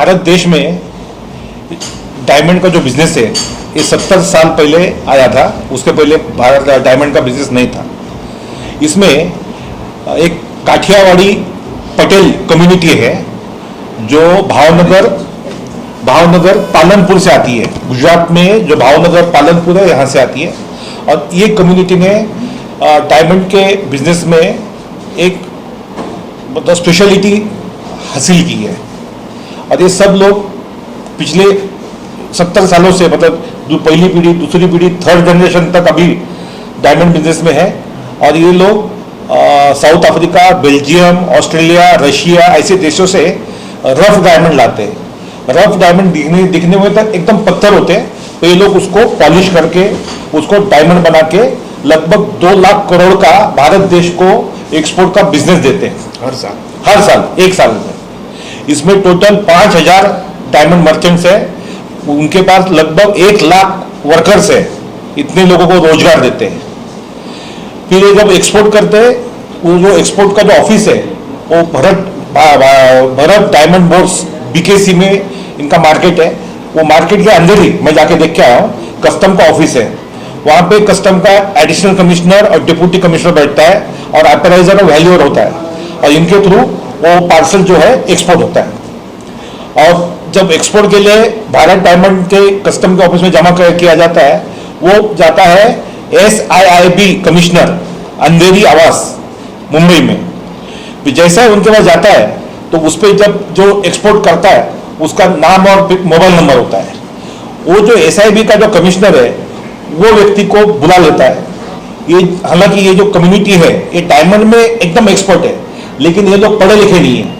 भारत देश में डायमंड का जो बिजनेस है ये 70 साल पहले आया था। उसके पहले भारत डायमंड का बिजनेस नहीं था। इसमें एक काठियावाड़ी पटेल कम्युनिटी है जो भावनगर पालनपुर से आती है। गुजरात में जो भावनगर पालनपुर है यहाँ से आती है और ये कम्युनिटी ने डायमंड के बिजनेस में एक मतलब स्पेशलिटी हासिल की है और ये सब लोग पिछले 70 सालों से मतलब जो पहली पीढ़ी, दूसरी पीढ़ी, थर्ड जनरेशन तक अभी डायमंड बिजनेस में है। और ये लोग south Africa, Belgium, Australia, Russia ऐसे देशों से रफ डायमंड लाते हैं। रफ डायमंड दिखने में तक एकदम पत्थर होते हैं, तो ये लोग उसको पॉलिश करके उसको डायमंड बना के लगभग 2 लाख करोड़ का भारत देश को एक्सपोर्ट का बिजनेस देते हैं हर साल 1 साल में। इसमें टोटल 5000 डायमंड मर्चेंट्स है। उनके पास लगभग 1 लाख वर्कर्स है। इतने लोगों को रोजगार देते हैं। फिर ये जब एक्सपोर्ट करते हैं, वो जो एक्सपोर्ट का जो ऑफिस है वो भरत डायमंड बोर्ड्स बीकेसी में इनका मार्केट है। वो मार्केट के अंदर ही मैं जाके देख के आया हूँ, कस्टम का ऑफिस है। वहाँ पे कस्टम का एडिशनल कमिश्नर और डिप्टी कमिश्नर बैठता है और अप्राइजर और वैल्यूअर होता है और इनके थ्रू वो पार्सल जो है एक्सपोर्ट होता है। और जब एक्सपोर्ट के लिए भारत डायमंड के कस्टम के ऑफिस में जमा किया जाता है, वो जाता है SIIB कमिश्नर अंधेरी आवास मुंबई में। जैसा उनके पास जाता है तो उस पर जब जो एक्सपोर्ट करता है उसका नाम और मोबाइल नंबर होता है। वो जो SIIB का जो कमिश्नर है वो व्यक्ति को बुला लेता है। ये हालांकि ये जो कम्युनिटी है ये डायमंड में एकदम एक्सपर्ट है, लेकिन ये लोग पढ़े लिखे नहीं है।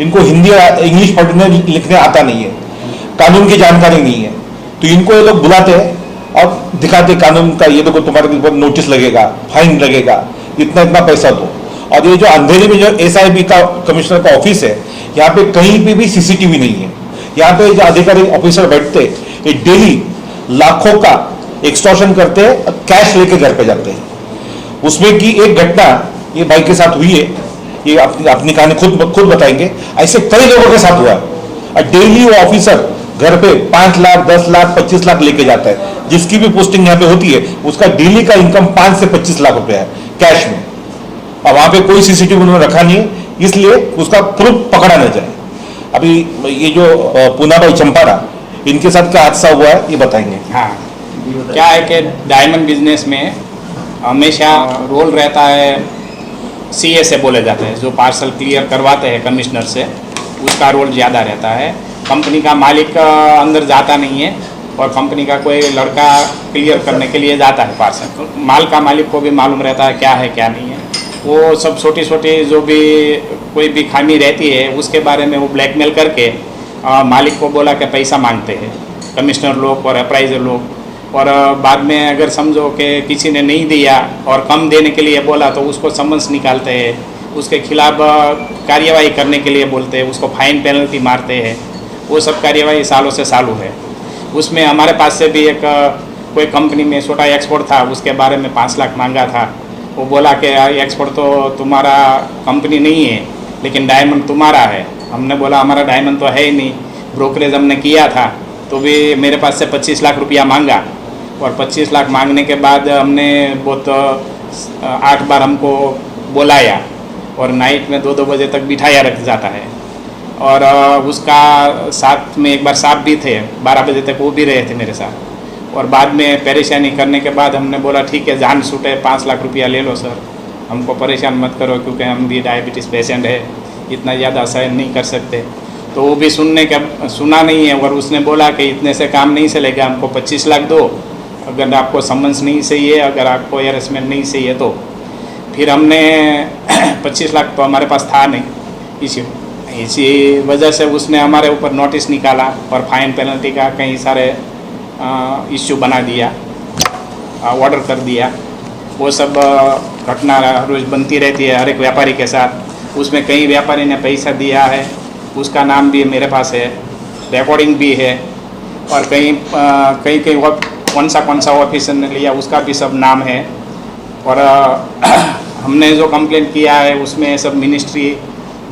इनको हिंदी इंग्लिश पढ़ने लिखने आता नहीं है, कानून की जानकारी नहीं है। तो इनको ये लोग बुलाते हैं और दिखाते कानून का, ये देखो तुम्हारे ऊपर नोटिस लगेगा, फाइन लगेगा, इतना इतना पैसा दो। और ये जो अंधेरी में जो SIIB का कमिश्नर का ऑफिस है, यहाँ पे कहीं पे भी CCTV नहीं है। यहाँ पे जो अधिकारी ऑफिसर बैठते ये डेली लाखों का एक्सटॉर्शन करते हैं, कैश लेके घर पे जाते हैं। उसमें की एक घटना ये भाई के साथ हुई है, ये अपनी कहानी खुद बताएंगे। ऐसे कई लोगों के साथ हुआ है और डेली वो ऑफिसर घर पे 5 लाख, 10 लाख, 25 लाख लेके जाता है। जिसकी भी पोस्टिंग यहाँ पे होती है उसका डेली का इनकम 5 से 25 लाख रुपया है कैश में। और वहां पे कोई CCTV उन्होंने रखा नहीं है, इसलिए उसका प्रूफ पकड़ा न जाए। अभी ये जो पूना भाई चंपारा, इनके साथ क्या हादसा हुआ है ये बताएंगे। हाँ, क्या है कि डायमंड बिजनेस में हमेशा रोल रहता है CA से बोले जाते हैं, जो पार्सल क्लियर करवाते हैं कमिश्नर से, उसका रोल ज़्यादा रहता है। कंपनी का मालिक अंदर जाता नहीं है और कंपनी का कोई लड़का क्लियर करने के लिए जाता है पार्सल। तो माल का मालिक को भी मालूम रहता है क्या है क्या नहीं है। वो सब छोटी छोटी जो भी कोई भी खामी रहती है उसके बारे में वो ब्लैकमेल करके मालिक को बोला कि पैसा मांगते हैं कमिश्नर लोग और अप्राइजर लोग। और बाद में अगर समझो कि किसी ने नहीं दिया और कम देने के लिए बोला तो उसको समन्स निकालते हैं, उसके खिलाफ कार्यवाही करने के लिए बोलते हैं, उसको फाइन पेनल्टी मारते हैं। वो सब कार्यवाही सालों से चालू है। उसमें हमारे पास से भी एक कोई कंपनी में छोटा एक्सपोर्ट था, उसके बारे में 5 लाख मांगा था। वो बोला कि एक्सपोर्ट तो तुम्हारा कंपनी नहीं है लेकिन डायमंड तुम्हारा है। हमने बोला हमारा डायमंड तो है ही नहीं। ब्रोकरेज हमने किया था तो भी मेरे पास से 25 लाख रुपया मांगा और 25 लाख मांगने के बाद हमने बहुत 8 बार हमको बुलाया और नाइट में 2-2 बजे तक बिठाया रख जाता है। और उसका साथ में एक बार साहब भी थे, 12 बजे तक वो भी रहे थे मेरे साथ। और बाद में परेशानी करने के बाद हमने बोला ठीक है, जान छूटे 5 लाख रुपया ले लो सर, हमको परेशान मत करो क्योंकि हम भी डायबिटीज़ पेशेंट है, इतना ज़्यादा सहन नहीं कर सकते। तो वो भी सुना नहीं है और उसने बोला कि इतने से काम नहीं चलेगा, हमको 25 लाख दो, अगर आपको समन्स नहीं चाहिए, अगर आपको हेरेसमेंट नहीं चाहिए तो। फिर हमने 25 लाख तो हमारे पास था नहीं, इसी वजह से उसने हमारे ऊपर नोटिस निकाला और फाइन पेनल्टी का कई सारे इश्यू बना दिया, ऑर्डर कर दिया। वो सब घटना रोज़ बनती रहती है हर एक व्यापारी के साथ। उसमें कई व्यापारी ने पैसा दिया है, उसका नाम भी मेरे पास है, रिकॉर्डिंग भी है। और कई कौन सा ऑफिसर ने लिया उसका भी सब नाम है। और हमने जो कंप्लेंट किया है उसमें सब मिनिस्ट्री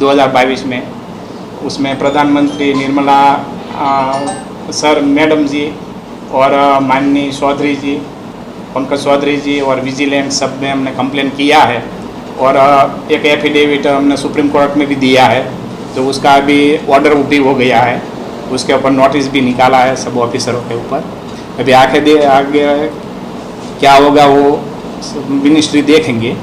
2022 में उसमें प्रधानमंत्री निर्मला सर मैडम जी और माननीय चौधरी जी, पंकज चौधरी जी और विजिलेंस सब में हमने कंप्लेन किया है और एक एफिडेविट हमने सुप्रीम कोर्ट में भी दिया है, तो उसका अभी ऑर्डर भी हो गया है, उसके ऊपर नोटिस भी निकाला है सब ऑफिसरों के ऊपर। अभी आगे क्या होगा वो मिनिस्ट्री देखेंगे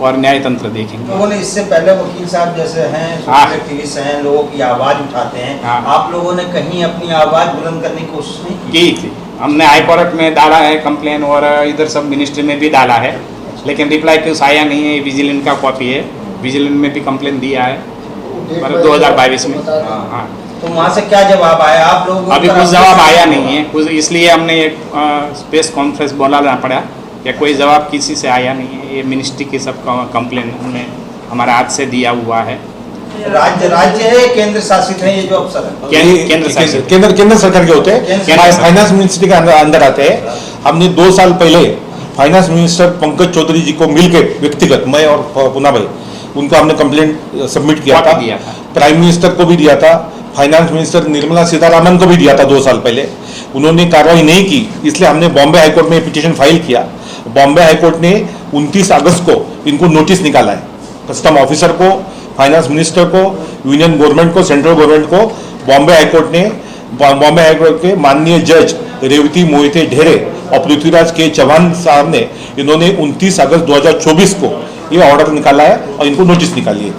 और न्याय तंत्र देखेंगे। लोगों ने इससे पहले वकील साहब जैसे हैं, हाँ। एक्टिविस्ट हैं, लोगों की आवाज़ उठाते हैं, हाँ। आप लोगों ने कहीं अपनी आवाज़ बुलंद करने की कोशिश नहीं की थी, हमने हाई कोर्ट में डाला है कंप्लेन और इधर सब मिनिस्ट्री में भी डाला है, लेकिन रिप्लाई कुछ आया नहीं है। विजिलेंस का कॉपी है, विजिलेंस में भी कंप्लेन दिया है 2022 में। हाँ, तो वहाँ से क्या जवाब आया आप लोगों को? अभी कुछ जवाब आया नहीं है, कुछ इसलिए हमने एक प्रेस कॉन्फ्रेंस बुलाना पड़ा या कोई जवाब किसी से आया नहीं है। ये मिनिस्ट्री की सब कंप्लेन हमने हमारा हाथ से दिया हुआ है। राज्य है, केंद्र शासित है ये जो अफसर है? केंद्र शासित, केंद्र सरकार के होते हैं, फाइनेंस मिनिस्ट्री के अंदर आते हैं। हमने 2 साल पहले फाइनेंस मिनिस्टर पंकज चौधरी जी को मिलकर व्यक्तिगत, मैं और पूना भाई, उनको हमने कंप्लेंट सबमिट किया था। प्राइम मिनिस्टर को भी दिया था, फाइनेंस मिनिस्टर निर्मला सीतारामन को भी दिया था 2 साल पहले। उन्होंने कार्रवाई नहीं की, इसलिए हमने बॉम्बे हाईकोर्ट में पिटीशन फाइल किया। बॉम्बे हाईकोर्ट ने 29 अगस्त को इनको नोटिस निकाला है, कस्टम ऑफिसर को, फाइनेंस मिनिस्टर को, यूनियन गवर्नमेंट को, सेंट्रल गवर्नमेंट को। बॉम्बे हाईकोर्ट के माननीय जज रेवती मोहिते ढेरे और पृथ्वीराज के चौहान साहब ने इन्होंने 29 अगस्त 2024 को ये ऑर्डर निकाला है और इनको नोटिस निकाली है।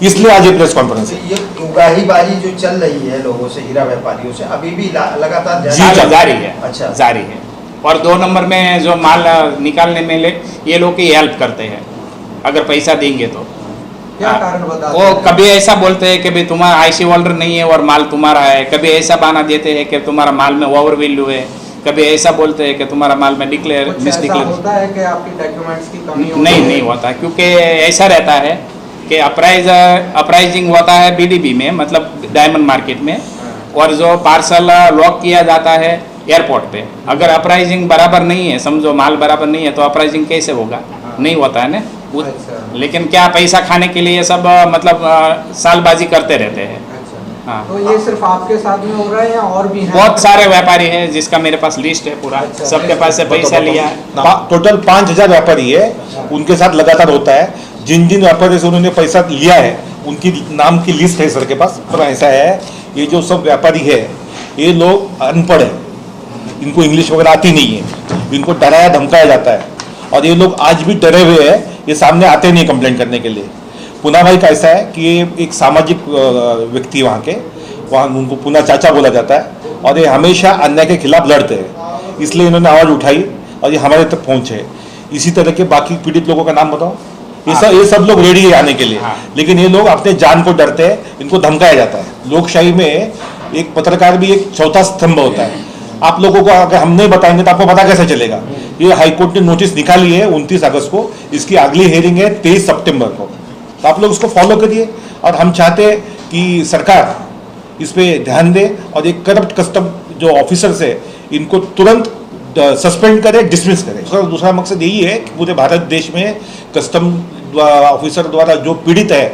इसलिए आज ये प्रेस कॉन्फ्रेंस है। ये उगाहीबाजी जो चल रही है लोगों से, हीरा व्यापारियों से, अभी भी लगातार जारी है। अच्छा, जारी है। और 2 नंबर में जो माल निकालने में ये लोग की हेल्प करते हैं, अगर पैसा देंगे तो। क्या कारण बताते वो हैं? कभी ऐसा बोलते हैं कि भाई तुम्हारा आईसी होल्डर नहीं है और माल तुम्हारा है, कभी ऐसा बहाना देते हैं कि तुम्हारा माल में ओवर वैल्यू है, कभी ऐसा बोलते हैं कि तुम्हारा माल में मिसडिक्लेयर होता है कि आपकी डॉक्यूमेंट्स की कमी नहीं होता, क्योंकि ऐसा रहता है कि अप्राइजिंग होता है बीडीबी में, मतलब डायमंड मार्केट में, और जो पार्सल लॉक किया जाता है एयरपोर्ट पे, अगर अप्राइजिंग बराबर नहीं है, समझो माल बराबर नहीं है, तो अप्राइजिंग कैसे होगा? नहीं होता है ना। लेकिन क्या पैसा खाने के लिए सब मतलब सालबाजी करते रहते हैं। हाँ। तो ये सिर्फ आपके साथ में हो रहा है या और भी हैं? बहुत सारे व्यापारी हैं जिसका मेरे पास लिस्ट है पूरा, सबके पास से पैसा लिया है। टोटल 5000 व्यापारी है, उनके साथ लगातार होता है। जिन व्यापारी से उन्होंने पैसा लिया है उनकी नाम की लिस्ट है सर के पास। पर ऐसा है, ये जो सब व्यापारी है ये लोग अनपढ़ है, इनको इंग्लिश वगैरह आती नहीं है, इनको डराया धमकाया जाता है और ये लोग आज भी डरे हुए हैं, ये सामने आते नहीं कंप्लेंट करने के लिए। पूना भाई का ऐसा है कि ये एक सामाजिक व्यक्ति वहाँ उनको पूना चाचा बोला जाता है और ये हमेशा अन्याय के खिलाफ लड़ते हैं, इसलिए इन्होंने आवाज़ उठाई और ये हमारे तक पहुँचे। इसी तरह के बाकी पीड़ित लोगों का नाम बताओ। ये सब लोग रेडी है आने के लिए, लेकिन ये लोग अपने जान को डरते हैं, इनको धमकाया जाता है। लोकशाही में एक पत्रकार भी एक चौथा स्तंभ होता है। आप लोगों को अगर हम नहीं बताएंगे तो आपको पता कैसे चलेगा? ये हाईकोर्ट ने नोटिस निकाली है 29 अगस्त को, इसकी अगली हेयरिंग है 23 सितंबर को, तो आप लोग उसको फॉलो करिए। और हम चाहते हैं कि सरकार इस पे ध्यान दे और एक करप्ट कस्टम जो ऑफिसर्स है इनको तुरंत सस्पेंड करे, डिसमिस करे। दूसरा मकसद यही है कि पूरे भारत देश में कस्टम ऑफिसर द्वारा जो पीड़ित है,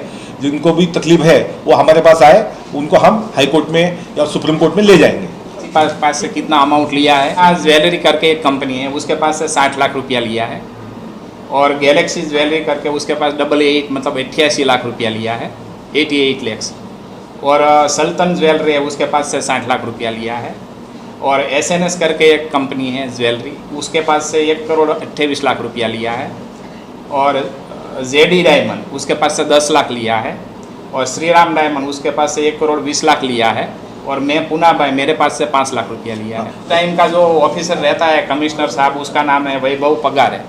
जिनको भी तकलीफ है, वो हमारे पास आए, उनको हम हाई कोर्ट में या सुप्रीम कोर्ट में ले जाएंगे। पास से कितना अमाउंट लिया है? आज ज्वेलरी करके एक कंपनी है, उसके पास से 60 लाख रुपया लिया है, और गैलेक्सी ज्वेलरी करके उसके पास 88 मतलब 88 लाख रुपया लिया है, 88 लैक्स। और सल्तन ज्वेलरी है, उसके पास से 60 लाख रुपया लिया है। और एसएनएस करके एक कंपनी है ज्वेलरी, उसके पास से 1 करोड़ 28 लाख रुपया लिया है। और जेडी डायमंड उसके पास से 10 लाख लिया है। और श्रीराम डायमंड उसके पास से 1 करोड़ 20 लाख लिया है। और मैं पूना भाई मेरे पास से 5 लाख रुपया लिया है। टाइम का जो ऑफिसर रहता है कमिश्नर साहब, उसका नाम है वैभव पगार है।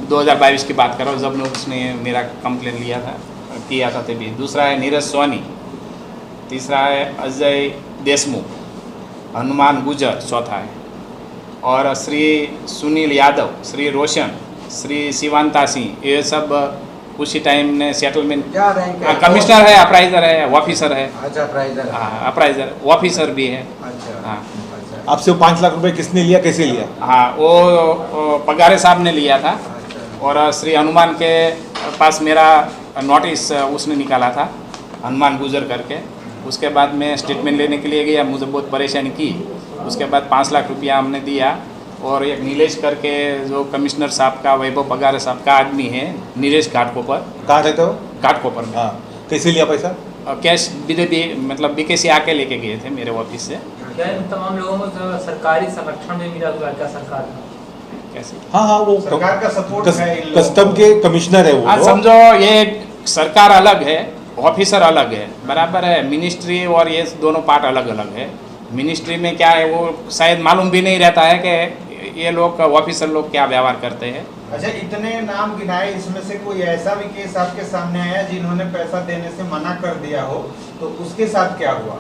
2022 की बात करो जब उसने मेरा कंप्लेन किया था तभी। दूसरा है नीरज सोनी, तीसरा है अजय देशमुख, हनुमान गुजर चौथा है, और श्री सुनील यादव, श्री रोशन, श्री शिवांता सिंह, ये सब उसी टाइम ने सेटलमेंट। क्या रैंक है? कमिश्नर है, अप्राइजर है, ऑफिसर है। अच्छा, अप्राइजर। हाँ, अप्राइजर ऑफिसर भी है। अच्छा, हाँ। अच्छा। आपसे 5 लाख रुपए किसने लिया, कैसे लिया? हाँ, वो पगारे साहब ने लिया था। और श्री हनुमान के पास मेरा नोटिस उसने निकाला था हनुमान गुजर करके। उसके बाद मैं स्टेटमेंट लेने के लिए गया, मुझे बहुत परेशानी की। उसके बाद 5 लाख रुपया हमने दिया और एक नीलेश करके जो कमिश्नर साहब का, वैभव पगारे साहब का आदमी है, नीलेश घाटकोपर, कहाँ रहते हो? घाटकोपर में। हाँ, कैसे लिया पैसा? और कैश मतलब बीकेसी आके लेके गए थे मेरे ऑफिस से। क्या इन तमाम लोगों को तो सरकारी संरक्षण में मिला हुआ है क्या सरकार का? कैसे? हाँ हाँ, वो सरकार का सपोर्ट है इन लोगों कस्टम को। के कमिश्नर है वो। हाँ, समझो ये सरकार अलग है, ऑफिसर अलग है, बराबर है। मिनिस्ट्री और ये दोनों पार्ट अलग अलग है। मिनिस्ट्री में क्या है वो शायद मालूम भी नहीं रहता है कि ये लोग ऑफिसर लोग क्या व्यवहार करते हैं। अच्छा, इतने नाम गिनाए, इसमें से कोई ऐसा भी केस आपके सामने आया जिन्होंने पैसा देने से मना कर दिया हो, तो उसके साथ क्या हुआ?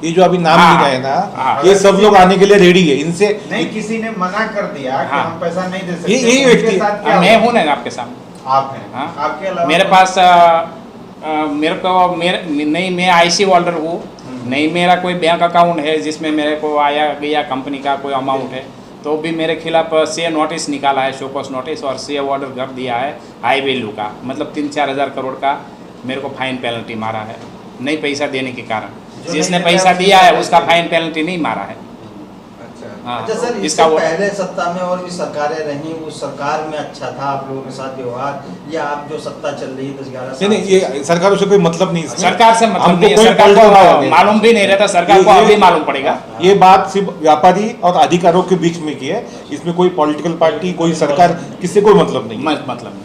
ये जो अभी नाम हाँ, लिखा है ना, हाँ। ये सब लोग आने के लिए रेडी है। इनसे नहीं, किसी ने मना कर दिया कि हाँ। हम पैसा नहीं दे सकते, यही तो उनके व्यक्ति- साथ क्या मैं हुआ? हूँ ना आपके सामने। आप हैं। हाँ। आपके अलावा मेरे पास नहीं, मैं आईसी होल्डर हूँ, नहीं मेरा कोई बैंक अकाउंट है जिसमें मेरे को आया गया कंपनी का कोई अमाउंट है, तो भी मेरे खिलाफ से नोटिस निकाला है, शोकॉस नोटिस, और से ऑर्डर कर दिया है हाई वैल्यू का, मतलब 3-4 हज़ार करोड़ का मेरे को फाइन पेनल्टी मारा है, नहीं पैसा देने के कारण। जो जिसने नहीं पैसा देता दिया है उसका उसका फाइन फाइन पेनल्टी नहीं मारा है। अच्छा। हाँ, अच्छा सर, इससे इसका वो पहले सत्ता में और भी सरकारें रही, उस सरकार में अच्छा था आप लोगों के साथ व्यवहार, या आप जो सत्ता चल रही है 10-11 साल नहीं, ये सरकारों से कोई मतलब नहीं इसमें। सरकार से मतलब हमको नहीं है, कोई सरकार political power को नहीं। मालूम भी नहीं रहता, सरकार को ये- अभी मालूम पड़ेगा। ये बात सिर्फ व्यापारी और अधिकारियों के बीच में की है, इसमें कोई पॉलिटिकल पार्टी, कोई सरकार, किससे कोई मतलब नहीं है। मतलब नहीं।